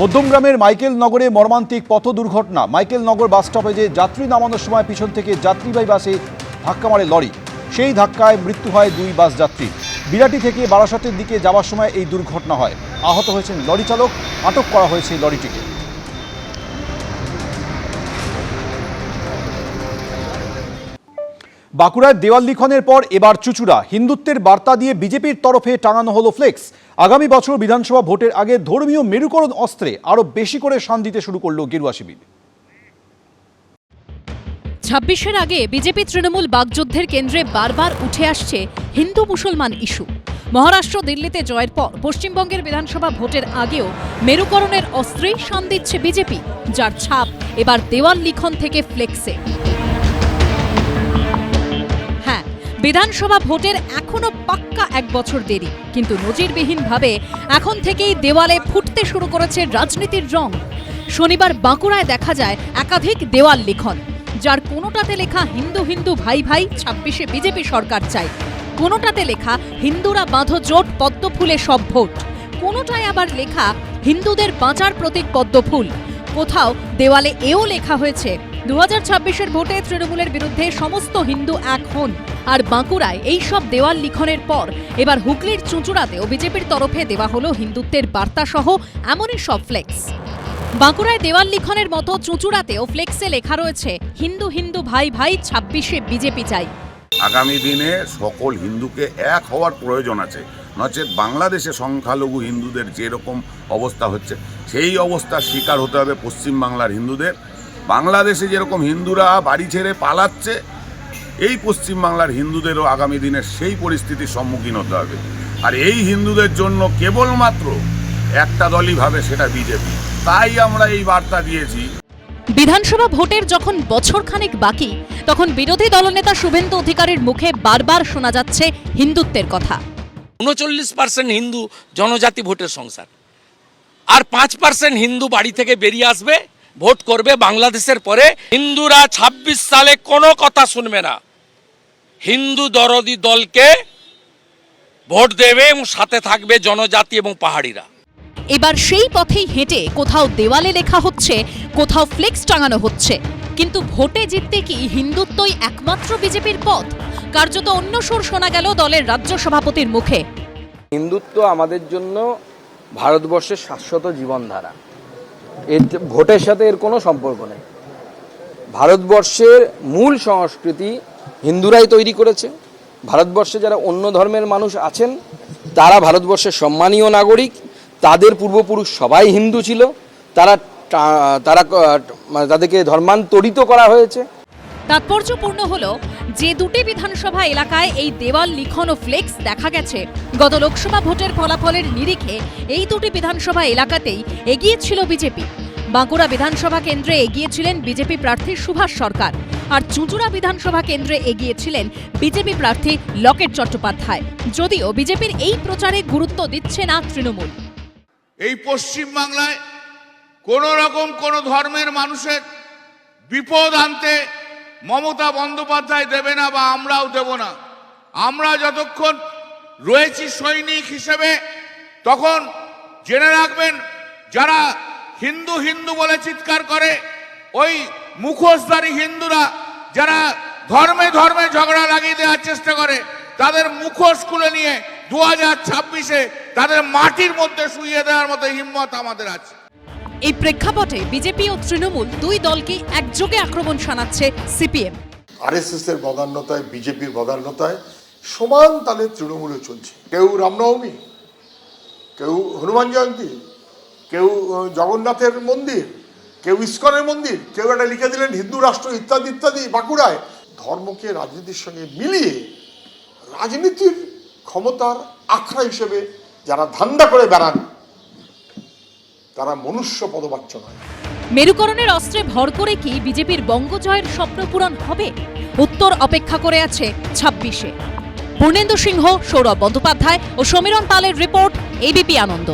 মধ্যমগ্রামের Michael নগরে মর্মান্তিক পথ দুর্ঘটনা। মাইকেল নগর বাস স্টপেজে যাত্রী নামানোর সময় পিছন থেকে যাত্রীবাহী বাসে ধাক্কা মারে লরি। সেই ধাক্কায় মৃত্যু হয় দুই বাস যাত্রী। বিরাটি থেকে বারাসতের দিকে যাওয়ার সময় এই দুর্ঘটনা হয়। আহত হয়েছেন লরি চালক, আটক করা হয়েছে লরিটিকে। বাঁকুড়ায় দেওয়াল লিখনের পর এবার চুঁচুড়া। হিন্দুত্বের বার্তা দিয়ে বিজেপির তরফে টাঙানো হলো ফ্লেক্স। আগামী বছর বিধানসভা ভোটের আগে ধর্মীয় মেরুকরণ অস্ত্রে আরো বেশি করে শান দিতে শুরু করলো গেরুয়া শিবির। ২৬-এর আগে বিজেপি তৃণমূল বাগযুদ্ধের কেন্দ্রে বারবার উঠে আসছে হিন্দু মুসলমান ইস্যু। মহারাষ্ট্র দিল্লিতে জয়ের পর পশ্চিমবঙ্গের বিধানসভা ভোটের আগেও মেরুকরণের অস্ত্রেই শান দিচ্ছে বিজেপি, যার ছাপ এবার দেওয়াল লিখন থেকে ফ্লেক্সে। হ্যাঁ, বিধানসভা ভোটের এখনো পাক্কা এক বছর দেরি, কিন্তু নজিরবিহীনভাবে এখন থেকেই দেওয়ালে ফুটতে শুরু করেছে রাজনীতির রং। শনিবার বাঁকুড়ায় দেখা যায় একাধিক দেওয়াল লিখন, যার কোনোটাতে লেখা হিন্দু হিন্দু ভাই ভাই ২৬-এ বিজেপি সরকার চাই, কোনোটাতে লেখা হিন্দুরা বাঁধো জোট পদ্মফুলে সব ভোট, কোনোটায় আবার লেখা হিন্দুদের বাঁচার প্রতীক পদ্মফুল। কোথাও দেওয়ালে এও লেখা হয়েছে ২০২৬-এর ভোটে তৃণমূলের বিরুদ্ধে সমস্ত হিন্দু এক হন। আর বাঁকুড়ায় এই সব দেওয়াল লিখনের পর এবার হুগলির চুঁচুড়াতেও বিজেপির তরফে দেওয়া হলো হিন্দুত্বের বার্তা সহ এমনই সব ফ্লেক্স। বাঁকুড়ায় দেওয়াল লিখনের মতো চুঁচুড়াতেও ফ্লেক্সে লেখা রয়েছে হিন্দু হিন্দু ভাই ভাই ২৬-এ বিজেপি চাই। আগামী দিনে সকল হিন্দুকে এক হওয়ার প্রয়োজন আছে, নচেত বাংলাদেশে সংখ্যালঘু হিন্দুদের যেরকম অবস্থা হচ্ছে সেই অবস্থার শিকার হতে হবে পশ্চিমবাংলার হিন্দুদের। বাংলাদেশে যেরকম হিন্দুরা বাড়ি ছেড়ে পালাচ্ছে, এই পশ্চিমবাংলার হিন্দুদেরও আগামী দিনে সেই পরিস্থিতির সম্মুখীন হতে হবে। আর এই হিন্দুদের জন্য কেবলমাত্র একটা দলই ভাবে, সেটা বিজেপি। তাই আমরা এই বার্তা দিয়েছি। বিধানসভা ভোটের যখন বছরখানেক বাকি, তখন বিরোধী দলনেতা শুভেন্দু অধিকারীর মুখে বারবার শোনা যাচ্ছে হিন্দুত্বের কথা। 39% হিন্দু জনজাতি ভোটের সংসার, আর 5% হিন্দু বাড়ি থেকে বেরিয়ে আসবে, ভোট করবে বাংলাদেশের পরে। হিন্দুরা 26 সালে কোনো কথা শুনবে না, হিন্দু দরদি দলকে ভোট দেবে এবং সাথে থাকবে জনজাতি এবং পাহাড়িরা। এবার সেই পথেই হেঁটে কোথাও দেওয়ালে লেখা হচ্ছে, কোথাও ফ্লেক্স টাঙানো হচ্ছে। কিন্তু ভোটে জিততে কি হিন্দুত্বই একমাত্র বিজেপির পথ? কার্যত অন্য সুর শোনা গেল দলের রাজ্য সভাপতির মুখে। হিন্দুত্ব আমাদের জন্য ভারতবর্ষের শাশ্বত জীবনধারা, এর ভোটের সাথে এর কোনো সম্পর্ক নেই। ভারতবর্ষের মূল সংস্কৃতি হিন্দুরাই তৈরি করেছে। ভারতবর্ষে যারা অন্য ধর্মের মানুষ আছেন তারা ভারতবর্ষের সম্মানীয় নাগরিক, তাদের পূর্বপুরুষ সবাই হিন্দু ছিল, তাদেরকে ধর্মান্তরিত করা হয়েছে। তাৎপর্যপূর্ণ হলো যে দুটি বিধানসভা এলাকায় এই দেওয়াল লিখন ও ফ্লেক্স দেখা গেছে, গত লোকসভা ভোটের ফলাফলের নিরিখে এই দুটি বিধানসভা এলাকাতেই এগিয়ে ছিল বিজেপি। বাঁকুড়া বিধানসভা কেন্দ্রে এগিয়েছিলেন বিজেপি প্রার্থী সুভাষ সরকার, আর চুঁচুড়া বিধানসভা কেন্দ্রে এগিয়েছিলেন বিজেপি প্রার্থী লকেট চট্টোপাধ্যায়। যদিও বিজেপির এই প্রচারে গুরুত্ব দিচ্ছে না তৃণমূল। এই পশ্চিমবাংলায় কোন রকম কোন ধর্মের মানুষের বিপদ আনতে মমতা বন্দ্যোপাধ্যায় দেবে না, বা আমরাও দেব না। আমরা যতক্ষণ রয়েছি সৈনিক হিসেবে, তখন জেনে রাখবেন যারা হিন্দু হিন্দু বলে চিৎকার করে, ওই মুখোশধারী হিন্দুরা যারা ধর্মে ধর্মে ঝগড়া লাগিয়ে দেওয়ার চেষ্টা করে, তাদের মুখোশ খুলে নিয়ে 2026-এ তাদের মাটির মধ্যে শুইয়ে দেওয়ার মতো হিম্মত আমাদের আছে। এই প্রেক্ষাপটে বিজেপি ও তৃণমূল দুই দলকে একযোগে আক্রমণ শানাচ্ছে সিপিএম। আরএসএস এর বদান্যতায়, বিজেপির বদান্যতায় সমান তালে তৃণমূলে চলছে। কেউ রামনবমী, কেউ হনুমান জয়ন্তী, কেউ জগন্নাথের মন্দির, কেউ ইস্কনের মন্দির, কেউ একটা লিখে দিলেন হিন্দু রাষ্ট্র ইত্যাদি ইত্যাদি। বাঁকুড়ায় ধর্মকে রাজনীতির সঙ্গে মিলিয়ে রাজনীতির ক্ষমতার আখড়া হিসেবে যারা ধান্দা করে বেড়ান তারা মনুষ্য পদবাচ্য নয়। মেরুকরণের অস্ত্রে ভর করে কি বিজেপির বঙ্গজয়ের স্বপ্ন পূরণ হবে? উত্তর অপেক্ষা করে আছে 26-এ। পূর্ণেন্দু সিংহ, সৌরভ বন্দ্যোপাধ্যায় ও সমীরণ পালের রিপোর্ট, এবিপি আনন্দ।